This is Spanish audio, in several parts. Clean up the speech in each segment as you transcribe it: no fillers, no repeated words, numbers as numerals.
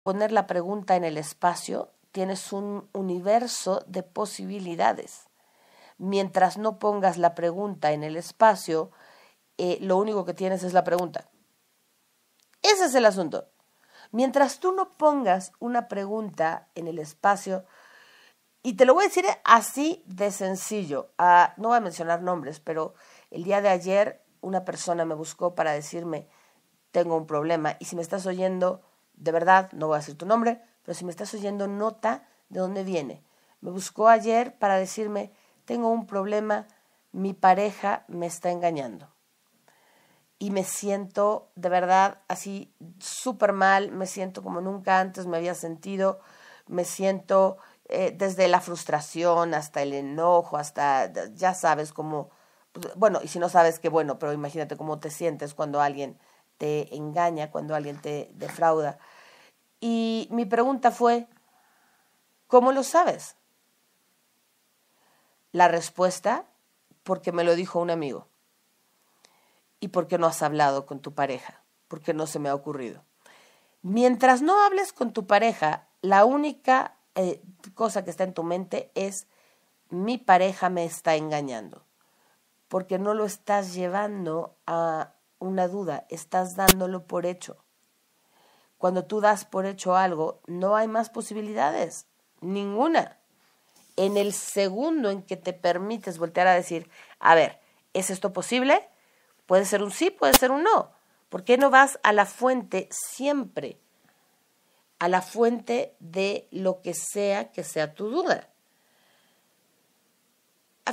poner la pregunta en el espacio, tienes un universo de posibilidades. Mientras no pongas la pregunta en el espacio, lo único que tienes es la pregunta. Ese es el asunto. Mientras tú no pongas una pregunta en el espacio, y te lo voy a decir así de sencillo, no voy a mencionar nombres, pero el día de ayer una persona me buscó para decirme, tengo un problema, y si me estás oyendo, de verdad, no voy a decir tu nombre, pero si me estás oyendo, nota de dónde viene. Me buscó ayer para decirme, tengo un problema, mi pareja me está engañando. Y me siento de verdad así súper mal, me siento como nunca antes me había sentido, me siento desde la frustración hasta el enojo, hasta, ya sabes, como, bueno, y si no sabes, qué bueno, pero imagínate cómo te sientes cuando alguien te engaña, cuando alguien te defrauda. Y mi pregunta fue, ¿cómo lo sabes? La respuesta, porque me lo dijo un amigo. ¿Y por qué no has hablado con tu pareja? Porque no se me ha ocurrido. Mientras no hables con tu pareja, la única cosa que está en tu mente es mi pareja me está engañando. Porque no lo estás llevando a una duda, estás dándolo por hecho. Cuando tú das por hecho algo, no hay más posibilidades, ninguna. En el segundo en que te permites voltear a decir, a ver, ¿es esto posible? Puede ser un sí, puede ser un no. ¿Por qué no vas a la fuente siempre? A la fuente de lo que sea tu duda.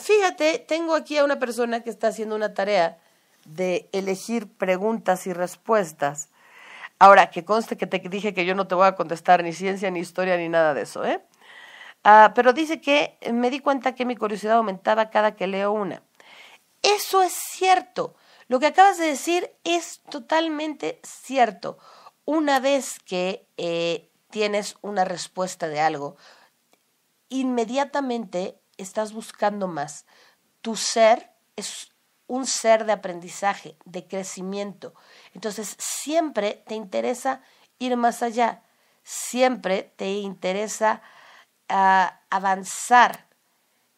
Fíjate, tengo aquí a una persona que está haciendo una tarea de elegir preguntas y respuestas. Ahora, que conste que te dije que yo no te voy a contestar ni ciencia, ni historia, ni nada de eso, ¿eh? Pero dice que me di cuenta que mi curiosidad aumentaba cada que leo una. Eso es cierto. Lo que acabas de decir es totalmente cierto. Una vez que tienes una respuesta de algo, inmediatamente estás buscando más. Tu ser es un ser de aprendizaje, de crecimiento. Entonces, siempre te interesa ir más allá. Siempre te interesa avanzar.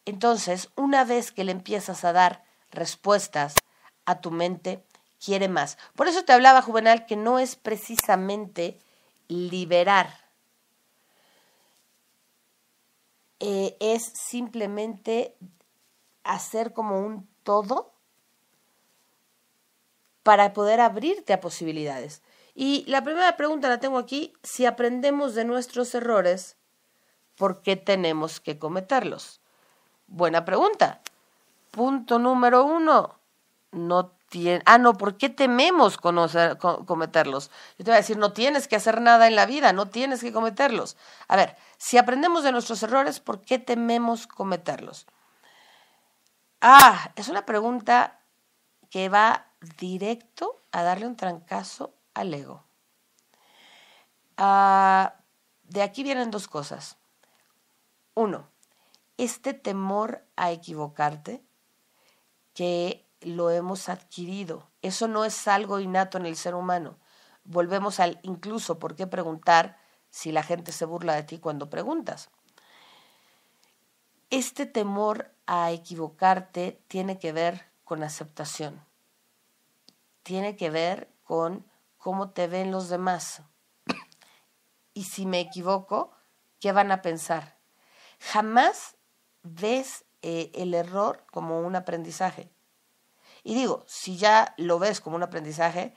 Entonces, una vez que le empiezas a dar respuestas a tu mente, quiere más. Por eso te hablaba, Juvenal, que no es precisamente liberar. Es simplemente hacer como un todo para poder abrirte a posibilidades. Y la primera pregunta la tengo aquí: si aprendemos de nuestros errores, ¿por qué tenemos que cometerlos? Buena pregunta. Punto número 1. ¿Por qué tememos cometerlos? Yo te voy a decir, no tienes que hacer nada en la vida, no tienes que cometerlos. A ver, si aprendemos de nuestros errores, ¿por qué tememos cometerlos? Es una pregunta que va directo a darle un trancazo al ego. De aquí vienen dos cosas. 1, este temor a equivocarte, que lo hemos adquirido. Eso no es algo innato en el ser humano. Volvemos al incluso, ¿por qué preguntar si la gente se burla de ti cuando preguntas? Este temor a equivocarte tiene que ver con aceptación. Tiene que ver con cómo te ven los demás. Y si me equivoco, ¿qué van a pensar? Jamás ves el error como un aprendizaje. Y digo, si ya lo ves como un aprendizaje,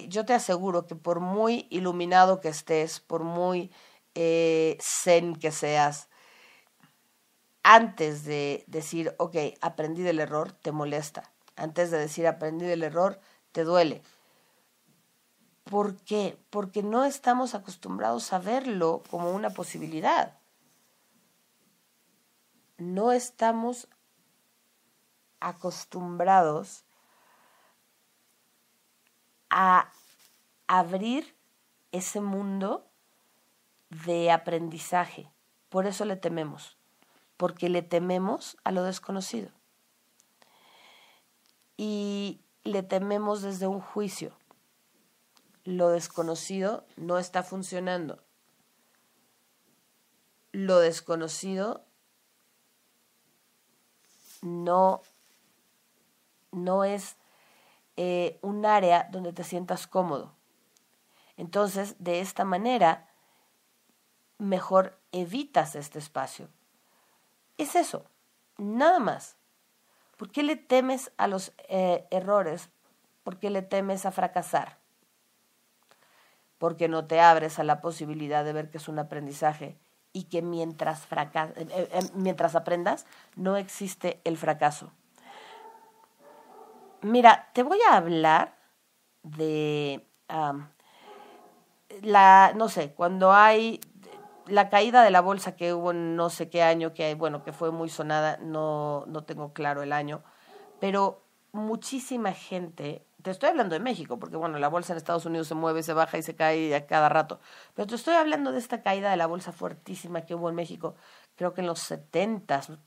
yo te aseguro que por muy iluminado que estés, por muy zen que seas, antes de decir, ok, aprendí del error, te molesta. Antes de decir, aprendí del error, te duele. ¿Por qué? Porque no estamos acostumbrados a verlo como una posibilidad. No estamos acostumbrados a abrir ese mundo de aprendizaje. Por eso le tememos, porque le tememos a lo desconocido. Y le tememos desde un juicio. lo desconocido no está funcionando. Lo desconocido no es un área donde te sientas cómodo. Entonces, de esta manera, mejor evitas este espacio. Es eso, nada más. ¿Por qué le temes a los errores? ¿Por qué le temes a fracasar? Porque no te abres a la posibilidad de ver que es un aprendizaje y que mientras aprendas no existe el fracaso. Mira, te voy a hablar de no sé, cuando hay la caída de la bolsa que hubo en no sé qué año, que fue muy sonada, no tengo claro el año, pero muchísima gente, te estoy hablando de México, porque la bolsa en Estados Unidos se mueve, se baja y se cae a cada rato, pero te estoy hablando de esta caída de la bolsa fuertísima que hubo en México, creo que en los 70s,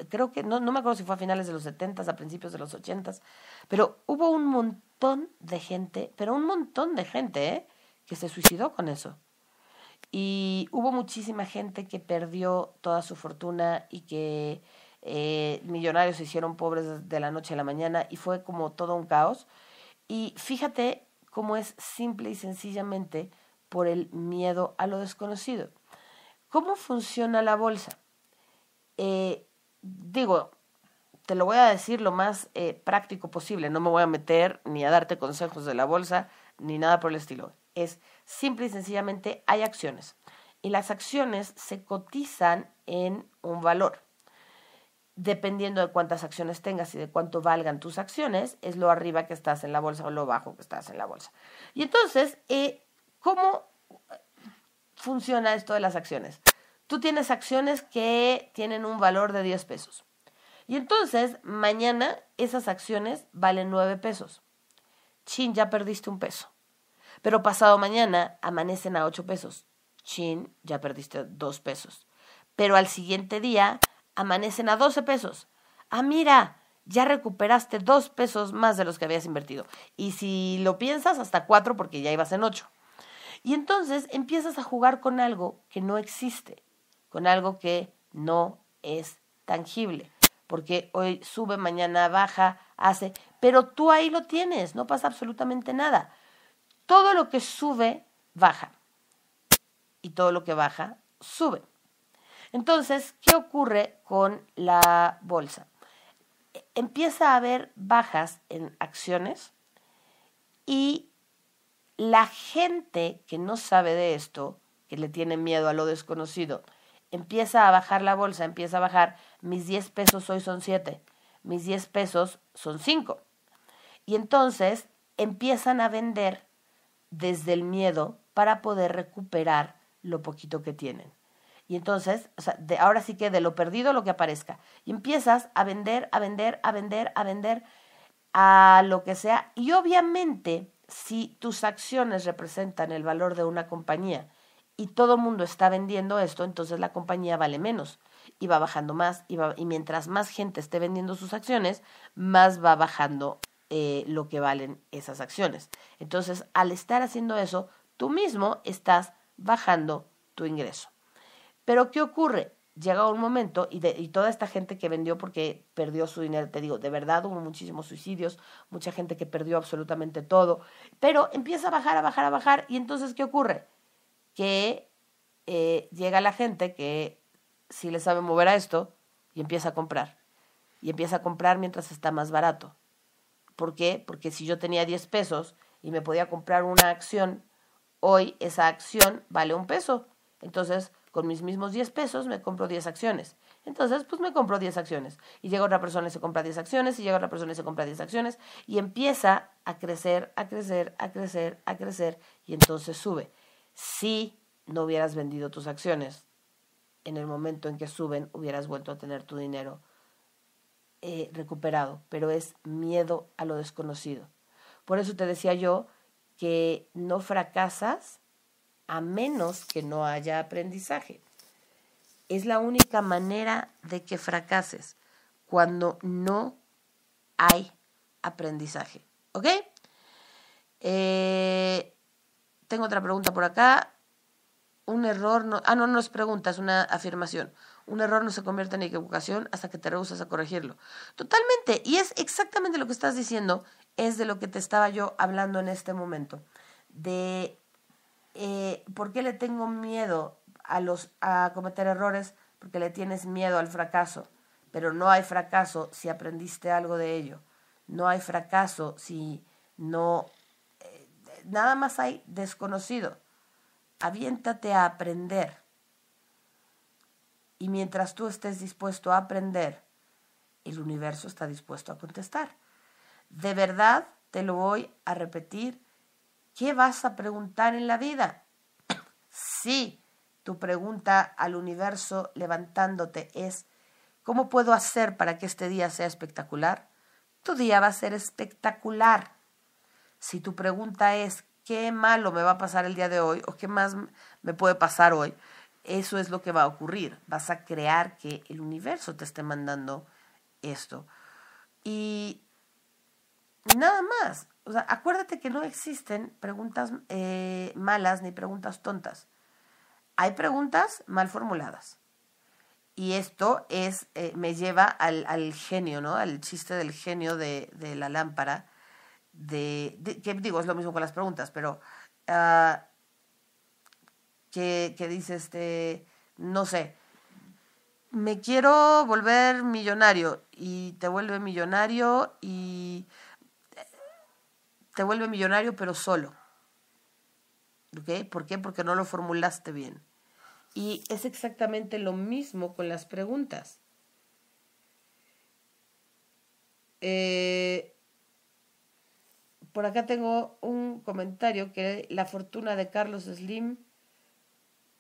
creo que, no me acuerdo si fue a finales de los 70s, a principios de los 80s, pero hubo un montón de gente, que se suicidó con eso. Y hubo muchísima gente que perdió toda su fortuna y que millonarios se hicieron pobres de la noche a la mañana y fue como todo un caos. Y fíjate cómo es simple y sencillamente por el miedo a lo desconocido. ¿Cómo funciona la bolsa? Te lo voy a decir lo más práctico posible. No me voy a meter ni a darte consejos de la bolsa ni nada por el estilo. Es simple y sencillamente hay acciones. Y las acciones se cotizan en un valor. Dependiendo de cuántas acciones tengas y de cuánto valgan tus acciones, es lo arriba que estás en la bolsa o lo bajo que estás en la bolsa. Y entonces, ¿cómo funciona esto de las acciones? Tú tienes acciones que tienen un valor de 10 pesos. Y entonces, mañana esas acciones valen 9 pesos. Chin, ya perdiste un peso. Pero pasado mañana amanecen a 8 pesos. Chin, ya perdiste 2 pesos. Pero al siguiente día amanecen a 12 pesos. Ah, mira, ya recuperaste 2 pesos más de los que habías invertido. Y si lo piensas, hasta 4 porque ya ibas en 8. Y entonces empiezas a jugar con algo que no existe, con algo que no es tangible. Porque hoy sube, mañana baja, hace, pero tú ahí lo tienes, no pasa absolutamente nada. Todo lo que sube, baja. Y todo lo que baja, sube. Entonces, ¿qué ocurre con la bolsa? Empieza a haber bajas en acciones y la gente que no sabe de esto, que le tiene miedo a lo desconocido, empieza a bajar la bolsa, empieza a bajar, mis 10 pesos hoy son 7, mis 10 pesos son 5. Y entonces empiezan a vender desde el miedo para poder recuperar lo poquito que tienen. Y entonces, ahora sí que de lo perdido lo que aparezca. Y empiezas a vender, a vender, a vender, a vender a lo que sea. Y obviamente, si tus acciones representan el valor de una compañía y todo el mundo está vendiendo esto, entonces la compañía vale menos y va bajando más. Y mientras más gente esté vendiendo sus acciones, más va bajando lo que valen esas acciones. Entonces, al estar haciendo eso, tú mismo estás bajando tu ingreso. Pero ¿qué ocurre? Llega un momento y toda esta gente que vendió porque perdió su dinero, te digo, de verdad hubo muchísimos suicidios, mucha gente que perdió absolutamente todo, pero empieza a bajar, a bajar, a bajar, y entonces ¿qué ocurre? Que llega la gente que sí le sabe mover a esto y empieza a comprar mientras está más barato. ¿Por qué? Porque si yo tenía 10 pesos y me podía comprar una acción, hoy esa acción vale 1 peso. Entonces, con mis mismos 10 pesos me compro 10 acciones. Entonces, pues me compro 10 acciones. Y llega otra persona y se compra 10 acciones, y llega otra persona y se compra 10 acciones, y empieza a crecer, a crecer, a crecer, a crecer, y entonces sube. Si no hubieras vendido tus acciones, en el momento en que suben, hubieras vuelto a tener tu dinero recuperado, pero es miedo a lo desconocido. Por eso te decía yo que no fracasas a menos que no haya aprendizaje. Es la única manera de que fracases, cuando no hay aprendizaje. ¿Ok? Tengo otra pregunta por acá. Un error no... Ah, no, no es pregunta, es una afirmación. Un error no se convierte en equivocación hasta que te rehusas a corregirlo. Totalmente. Y es exactamente lo que estás diciendo. Es de lo que te estaba yo hablando en este momento. De por qué le tengo miedo a cometer errores. Porque le tienes miedo al fracaso. Pero no hay fracaso si aprendiste algo de ello. No hay fracaso si no... nada más hay desconocido. Aviéntate a aprender. Y mientras tú estés dispuesto a aprender, el universo está dispuesto a contestar. De verdad, te lo voy a repetir. ¿Qué vas a preguntar en la vida? Sí, tu pregunta al universo levantándote es, ¿cómo puedo hacer para que este día sea espectacular? Tu día va a ser espectacular. Si tu pregunta es, ¿qué malo me va a pasar el día de hoy? ¿O qué más me puede pasar hoy? Eso es lo que va a ocurrir. Vas a crear que el universo te esté mandando esto. Y nada más. O sea, acuérdate que no existen preguntas malas ni preguntas tontas. Hay preguntas mal formuladas. Y esto es me lleva al genio, ¿no? Al chiste del genio de la lámpara. Que digo, es lo mismo con las preguntas, pero que dice, no sé, me quiero volver millonario y te vuelve millonario pero solo. ¿Ok? ¿Por qué? Porque no lo formulaste bien. Y es exactamente lo mismo con las preguntas. Por acá tengo un comentario que la fortuna de Carlos Slim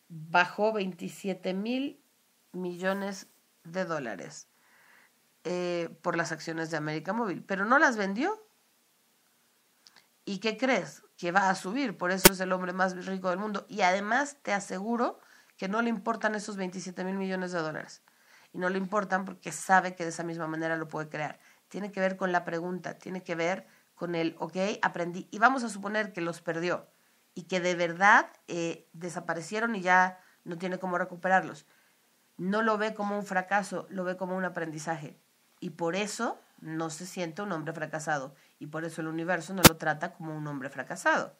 bajó 27,000 millones de dólares por las acciones de América Móvil, pero no las vendió. ¿Y qué crees? Que va a subir, por eso es el hombre más rico del mundo. Y además te aseguro que no le importan esos 27,000 millones de dólares. Y no le importan porque sabe que de esa misma manera lo puede crear. Tiene que ver con la pregunta, tiene que ver con el, ok, aprendí. Y vamos a suponer que los perdió y que de verdad desaparecieron y ya no tiene cómo recuperarlos. No lo ve como un fracaso, lo ve como un aprendizaje. Y por eso no se siente un hombre fracasado. Y por eso el universo no lo trata como un hombre fracasado.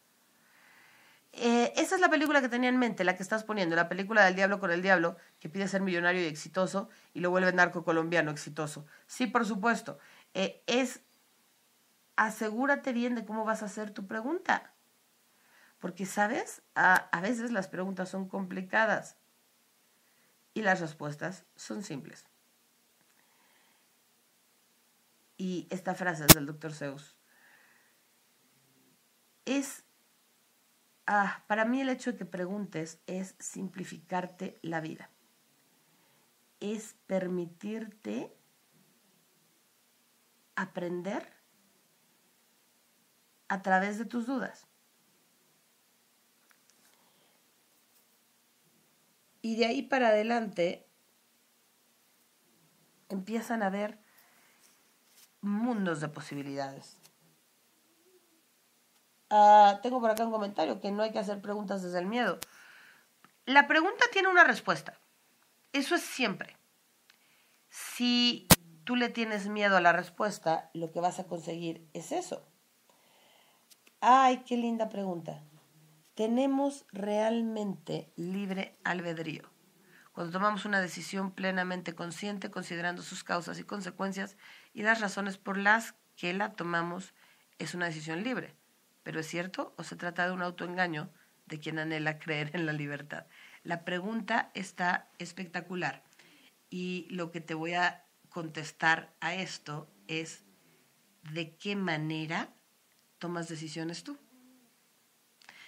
Esa es la película que tenía en mente, la que estás poniendo, la película del diablo con el diablo, que pide ser millonario y exitoso y lo vuelve narco colombiano exitoso. Sí, por supuesto. Asegúrate bien de cómo vas a hacer tu pregunta. Porque, ¿sabes? A veces las preguntas son complicadas y las respuestas son simples. Y esta frase es del Dr. Seuss. Para mí el hecho de que preguntes es simplificarte la vida. Es permitirte aprender a través de tus dudas. Y de ahí para adelante empiezan a haber mundos de posibilidades. Tengo por acá un comentario que no hay que hacer preguntas desde el miedo. La pregunta tiene una respuesta. Eso es siempre. Si tú le tienes miedo a la respuesta, lo que vas a conseguir es eso. Ay, qué linda pregunta. ¿Tenemos realmente libre albedrío? Cuando tomamos una decisión plenamente consciente, considerando sus causas y consecuencias y las razones por las que la tomamos, es una decisión libre. ¿Pero es cierto o se trata de un autoengaño de quien anhela creer en la libertad? La pregunta está espectacular y lo que te voy a contestar a esto es ¿de qué manera tomas decisiones tú?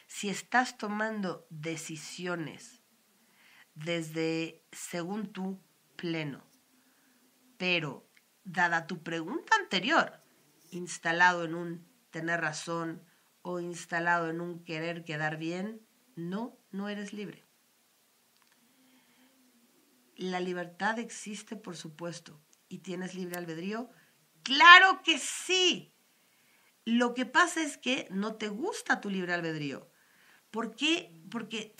Si estás tomando decisiones desde, según tú, pleno, pero dada tu pregunta anterior, instalado en un tener razón o instalado en un querer quedar bien, no eres libre. La libertad existe, por supuesto, y tienes libre albedrío. ¡Claro que sí! Lo que pasa es que no te gusta tu libre albedrío. ¿Por qué? Porque